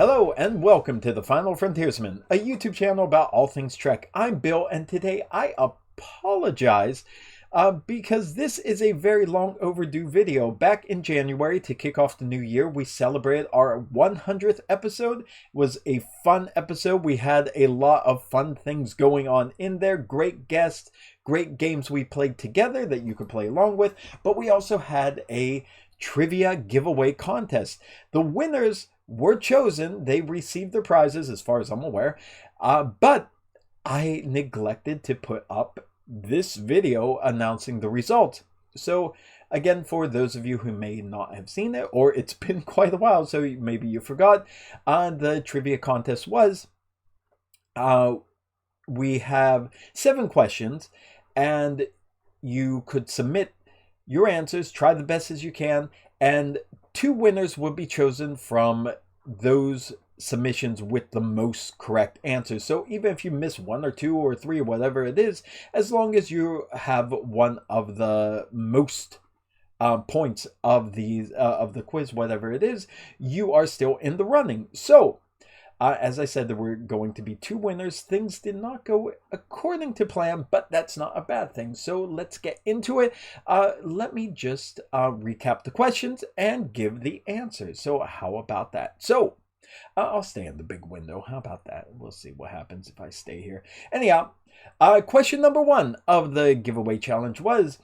Hello and welcome to the Final Frontiersmen, a YouTube channel about all things Trek. I'm Bill, and today I apologize because this is a very long overdue video. Back in January, to kick off the new year, we celebrated our 100th episode. It was a fun episode. We had a lot of fun things going on in there. Great guests, great games we played together that you could play along with. But we also had a trivia giveaway contest. The winners were chosen. They received their prizes as far as I'm aware, but I neglected to put up this video announcing the results. So again, for those of you who may not have seen it, or it's been quite a while, so maybe you forgot, the trivia contest was, we have 7 questions, and you could submit your answers, try the best as you can, and 2 winners will be chosen from those submissions with the most correct answers. So even if you miss 1 or 2 or 3 or whatever it is, as long as you have one of the most points of the quiz, whatever it is, you are still in the running. So as I said, there were going to be 2 winners. Things did not go according to plan, but that's not a bad thing. So let's get into it. Let me just recap the questions and give the answers. So how about that? So I'll stay in the big window. How about that? We'll see what happens if I stay here. Anyhow, question number 1 of the giveaway challenge was,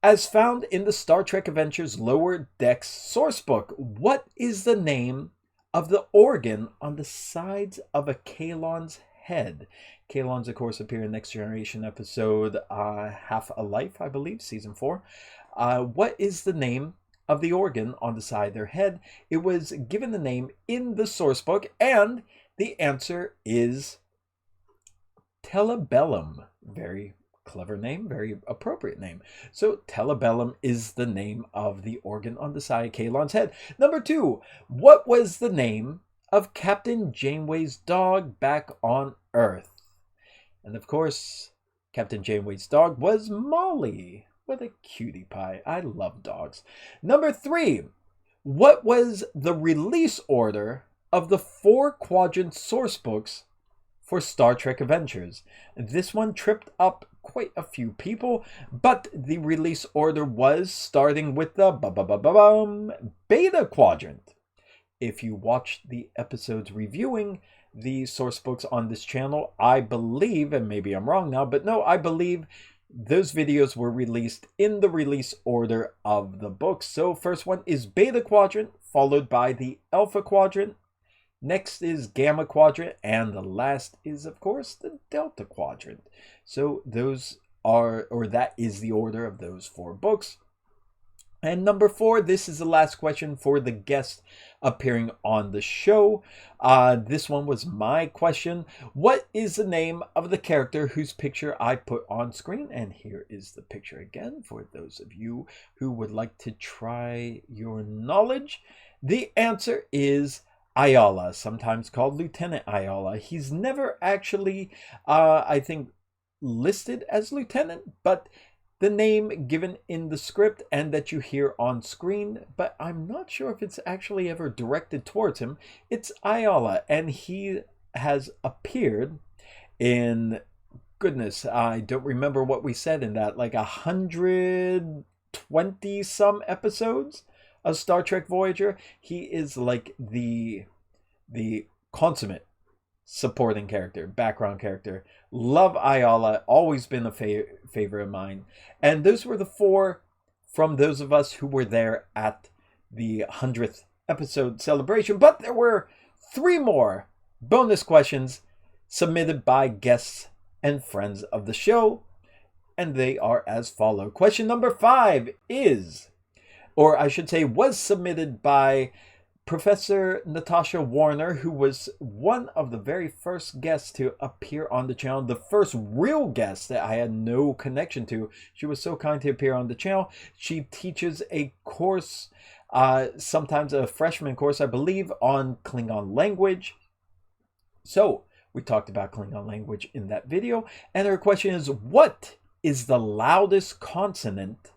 as found in the Star Trek Adventures Lower Decks sourcebook, what is the name of the organ on the sides of a Kaelon's head? Kaelons, of course, appear in Next Generation episode Half a Life, I believe, season 4. What is the name of the organ on the side of their head? It was given the name in the source book, and the answer is Telebellum. Very clever name, very appropriate name. So Telebellum is the name of the organ on the side of Kaelon's head. Number 2, what was the name of Captain Janeway's dog back on Earth? And of course, Captain Janeway's dog was Molly. What a cutie pie. I love dogs. Number 3, what was the release order of the 4-quadrant source books for Star Trek Adventures? This one tripped up quite a few people, but the release order was starting with the beta quadrant. If you watched the episodes reviewing the source books on this channel, I believe, and maybe I'm wrong now, but no, I believe those videos were released in the release order of the books. So first one is beta quadrant, followed by the alpha quadrant. Next is gamma quadrant, and the last is, of course, the delta quadrant. So those are, or that is the order of those 4 books. And number 4, this is the last question for the guest appearing on the show. This one was my question. What is the name of the character whose picture I put on screen? And here is the picture again for those of you who would like to try your knowledge. The answer is Ayala, sometimes called Lieutenant Ayala. He's never actually, I think, listed as Lieutenant, but the name given in the script and that you hear on screen, but I'm not sure if it's actually ever directed towards him. It's Ayala, and he has appeared in, goodness, I don't remember what we said in that, like 120 some episodes of Star Trek Voyager. He is like the consummate supporting character, background character. Love Ayala, always been a favorite of mine. And those were the 4 from those of us who were there at the 100th episode celebration. But there were 3 more bonus questions submitted by guests and friends of the show, and they are as follow. Question number 5 is, or I should say was submitted by Professor Natasha Warner, who was one of the very first guests to appear on the channel, the first real guest that I had no connection to. She was so kind to appear on the channel. She teaches a course, sometimes a freshman course, I believe, on Klingon language. So we talked about Klingon language in that video, and her question is, what is the loudest consonant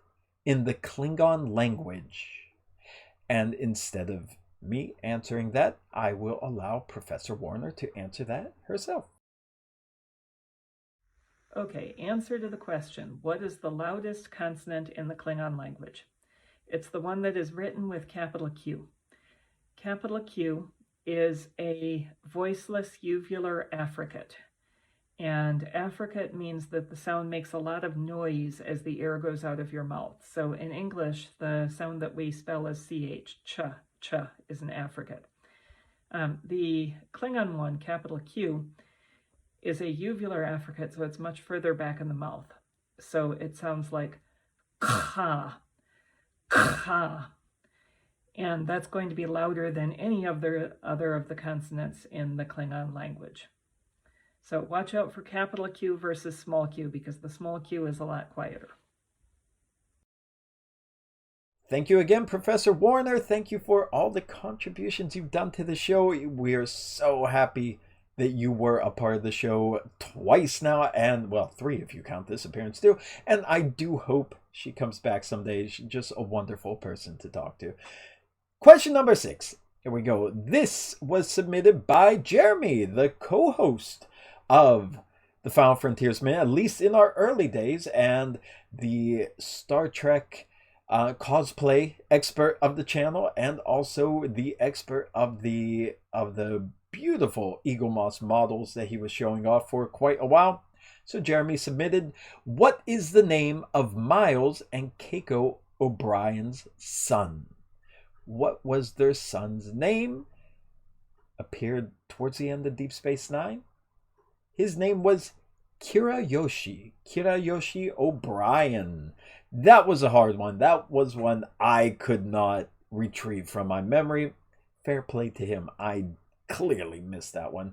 in the Klingon language? And instead of me answering that, I will allow Professor Warner to answer that herself. Okay, answer to the question, what is the loudest consonant in the Klingon language? It's the one that is written with capital Q. Capital Q is a voiceless uvular affricate. And affricate means that the sound makes a lot of noise as the air goes out of your mouth. So in English, the sound that we spell as CH, ch, is an affricate. The Klingon one, capital Q, is a uvular affricate, so it's much further back in the mouth. So it sounds like ka, ka. And that's going to be louder than any other of the consonants in the Klingon language. So watch out for capital Q versus small q, because the small q is a lot quieter. Thank you again, Professor Warner. Thank you for all the contributions you've done to the show. We are so happy that you were a part of the show twice now, and well, 3 if you count this appearance too. And I do hope she comes back someday. She's just a wonderful person to talk to. Question number 6. Here we go. This was submitted by Jeremy, the co-host of the Final Frontiersmen, at least in our early days, and the Star Trek cosplay expert of the channel, and also the expert of the beautiful Eagle Moss models that he was showing off for quite a while. So Jeremy submitted, what is the name of Miles and Keiko O'Brien's son? What was their son's name? Appeared towards the end of Deep Space Nine. His name was Kirayoshi O'Brien. That was a hard one. That was one I could not retrieve from my memory. Fair play to him. I clearly missed that one.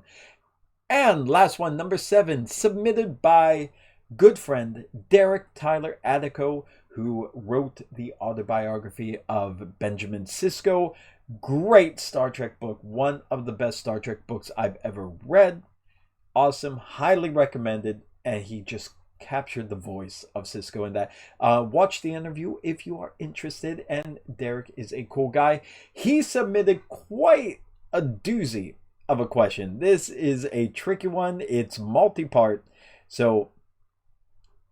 And last one, number 7, submitted by good friend Derek Tyler Attico, who wrote the autobiography of Benjamin Sisko. Great Star Trek book. One of the best Star Trek books I've ever read. Awesome, highly recommended, and he just captured the voice of Sisko in that. Watch the interview if you are interested, and Derek is a cool guy. He submitted quite a doozy of a question. This is a tricky one. It's multi-part, so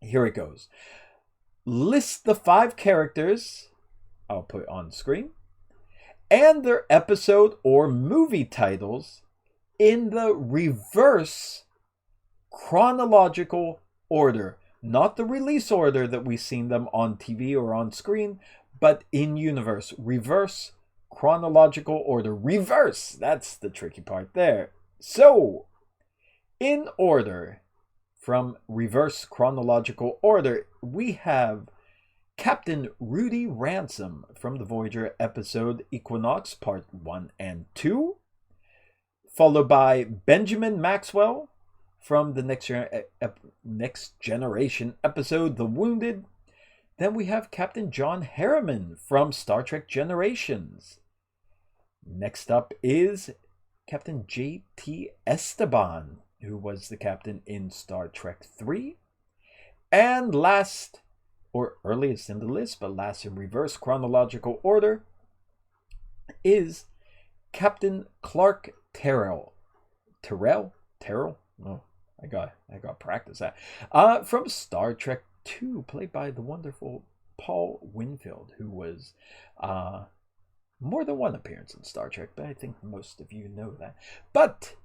here it goes. List the 5 characters, I'll put on screen, and their episode or movie titles in the reverse chronological order. Not the release order that we've seen them on TV or on screen, but in universe. Reverse chronological order. Reverse! That's the tricky part there. So, in order, from reverse chronological order, we have Captain Rudy Ransom from the Voyager episode Equinox Part 1 and 2. Followed by Benjamin Maxwell from the Next Generation episode The Wounded. Then we have Captain John Harriman from Star Trek Generations. Next up is Captain J.T. Esteban, who was the captain in Star Trek 3. And last, or earliest in the list, but last in reverse chronological order, is Captain Clark Terrell. Oh, I got practice that. From Star Trek 2, played by the wonderful Paul Winfield, who was more than one appearance in Star Trek, but I think most of you know that. But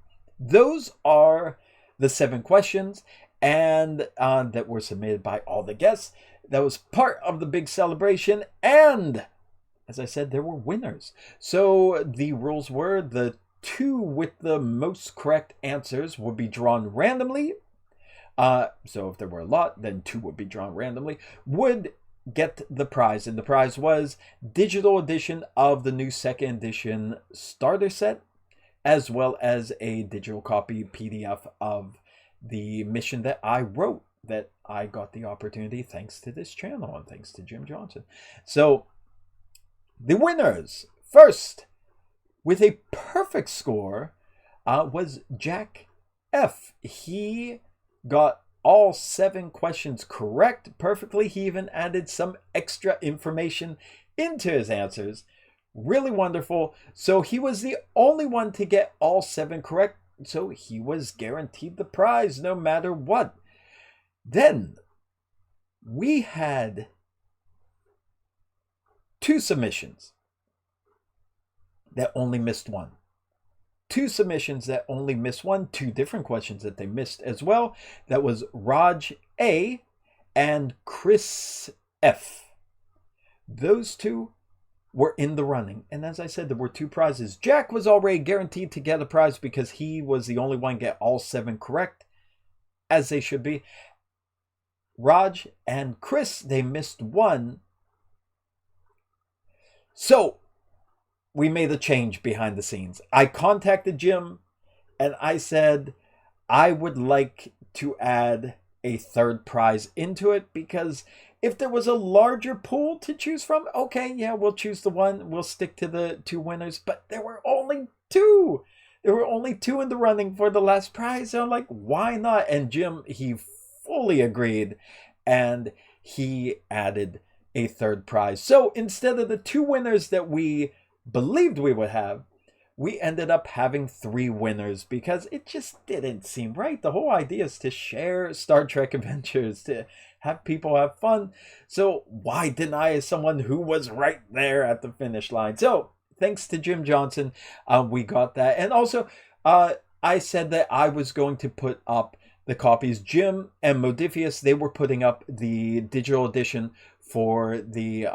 those are the 7 questions, and that were submitted by all the guests. That was part of the big celebration, and as I said, there were winners. So the rules were the 2 with the most correct answers would be drawn randomly. So if there were a lot, then 2 would be drawn randomly, would get the prize. And the prize was digital edition of the new 2nd edition starter set, as well as a digital copy PDF of the mission that I wrote, that I got the opportunity thanks to this channel and thanks to Jim Johnson. So the winners, first, with a perfect score, was Jack F. He got all 7 questions correct perfectly. He even added some extra information into his answers. Really wonderful. So he was the only one to get all 7 correct. So he was guaranteed the prize no matter what. Then we had 2 submissions that only missed 1. 2 submissions that only missed 1. 2 different questions that they missed as well. That was Raj A and Chris F. Those 2 were in the running. And as I said, there were 2 prizes. Jack was already guaranteed to get a prize because he was the only one to get all 7 correct, as they should be. Raj and Chris, they missed 1. So we made a change behind the scenes. I contacted Jim and I said I would like to add a 3rd prize into it, because if there was a larger pool to choose from, okay, yeah, we'll choose the one. We'll stick to the 2 winners. But there were only 2. There were only 2 in the running for the last prize. So I'm like, why not? And Jim, he fully agreed. And he added a 3rd prize. So instead of the 2 winners that we believed we would have, we ended up having 3 winners, because it just didn't seem right. The whole idea is to share Star Trek adventures, to have people have fun. So why deny someone who was right there at the finish line? So thanks to Jim Johnson, we got that. And also, I said that I was going to put up the copies. Jim and Modiphius, they were putting up the digital edition for the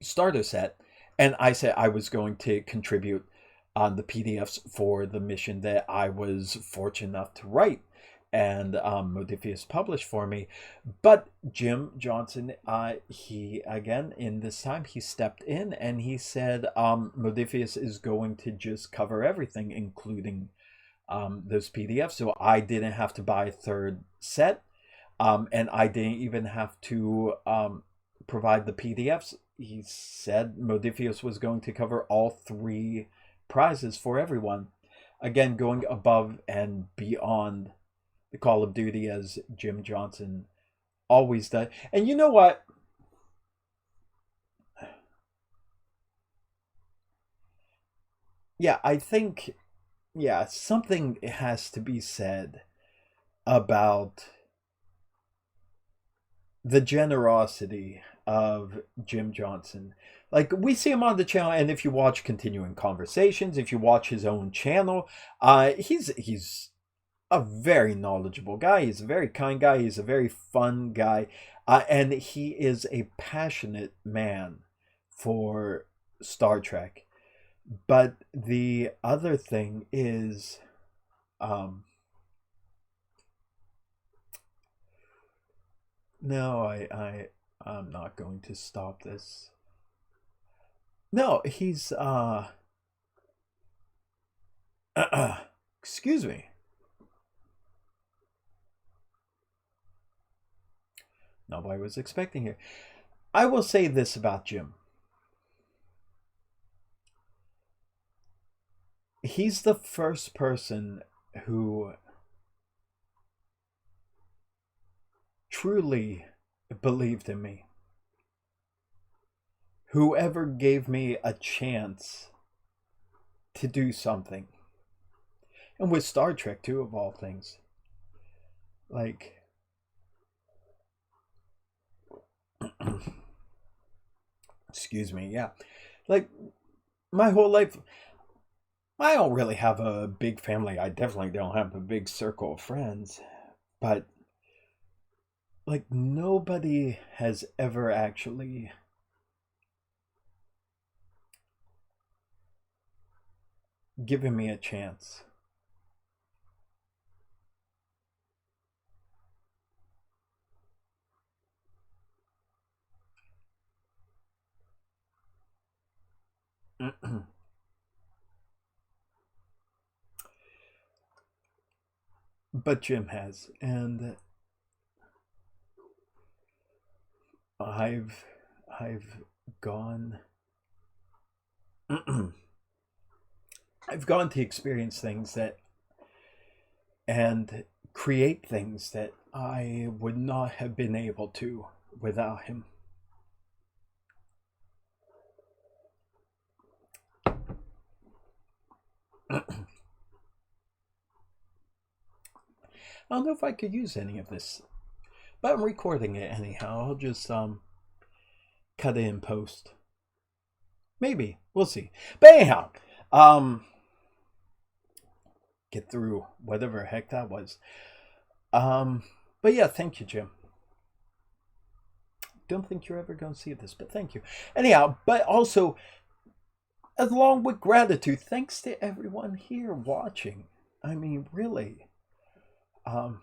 starter set. And I said I was going to contribute on the PDFs for the mission that I was fortunate enough to write. And Modiphius published for me. But Jim Johnson, he, again, in this time, he stepped in and he said Modiphius is going to just cover everything, including those PDFs. So I didn't have to buy a 3rd set. And I didn't even have to provide the PDFs. He said Modiphius was going to cover all 3 prizes for everyone. Again, going above and beyond the Call of Duty, as Jim Johnson always does. And you know what? Yeah, I think, yeah, something has to be said about the generosity of Jim Johnson. Like, we see him on the channel, and if you watch Continuing Conversations, if you watch his own channel, he's a very knowledgeable guy. He's a very kind guy. He's a very fun guy. And he is a passionate man for Star Trek. But the other thing is, no, I'm not going to stop this. No, he's excuse me. Not what I was expecting here. I will say this about Jim. He's the first person who truly believed in me. Whoever gave me a chance to do something. And with Star Trek too, of all things. Like, excuse me, yeah. Like, my whole life, I don't really have a big family. I definitely don't have a big circle of friends. But, like, nobody has ever actually given me a chance. But Jim has, and I've gone I've gone to experience things that and create things that I would not have been able to without him. I don't know if I could use any of this, but I'm recording it anyhow. I'll just cut it in post. Maybe. We'll see. But anyhow, get through whatever the heck that was. But yeah, thank you, Jim. Don't think you're ever going to see this, but thank you. Anyhow, but also, along with gratitude, thanks to everyone here watching. I mean, really. What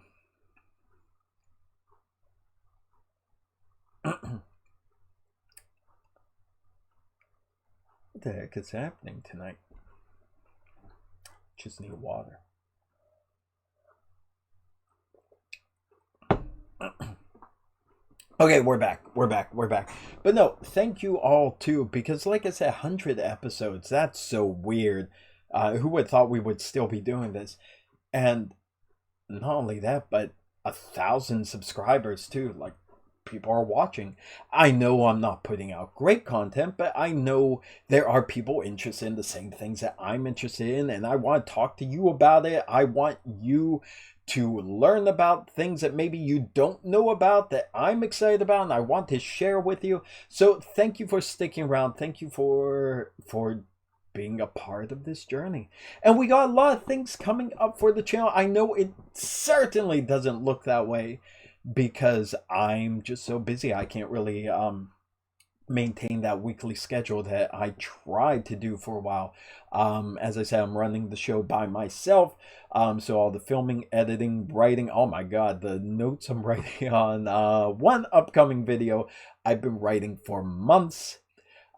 the heck is happening tonight? Just need water. Okay, we're back. But no, thank you all too, because like I said, 100 episodes, that's so weird. Who would have thought we would still be doing this? And not only that, but 1,000 subscribers too. Like, people are watching. I know I'm not putting out great content, but I know there are people interested in the same things that I'm interested in, and I want to talk to you about it. I want you to learn about things that maybe you don't know about that I'm excited about and I want to share with you. So thank you for sticking around. Thank you for being a part of this journey. And we got a lot of things coming up for the channel. I know it certainly doesn't look that way because I'm just so busy. I can't really maintain that weekly schedule that I tried to do for a while. As I said, I'm running the show by myself. So all the filming, editing, writing, oh my god, the notes I'm writing on one upcoming video I've been writing for months.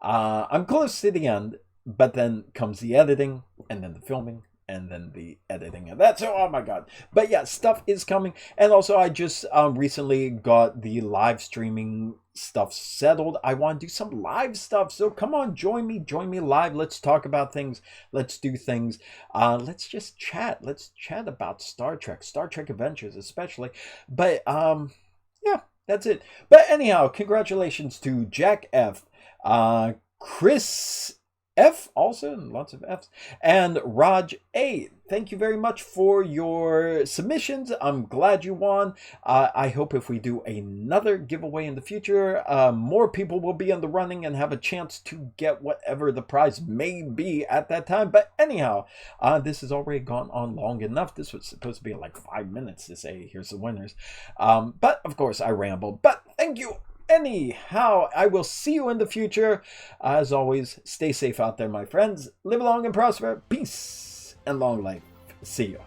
I'm close to the end, but then comes the editing, and then the filming, and then the editing of that. So, oh my god. But yeah, stuff is coming. And also, I just recently got the live streaming stuff settled. I want to do some live stuff. So come on, join me live. Let's talk about things. Let's do things. Let's just chat. Let's chat about Star Trek Adventures especially. But yeah, that's it. But anyhow, congratulations to Jack F, Chris F, also, lots of Fs, and Raj A. Thank you very much for your submissions. I'm glad you won. I hope if we do another giveaway in the future, more people will be in the running and have a chance to get whatever the prize may be at that time. But anyhow, this has already gone on long enough. This was supposed to be like 5 minutes to say, here's the winners. But of course, I rambled. But thank you. Anyhow, I will see you in the future. As always, stay safe out there, my friends. Live long and prosper. Peace and long life. See you.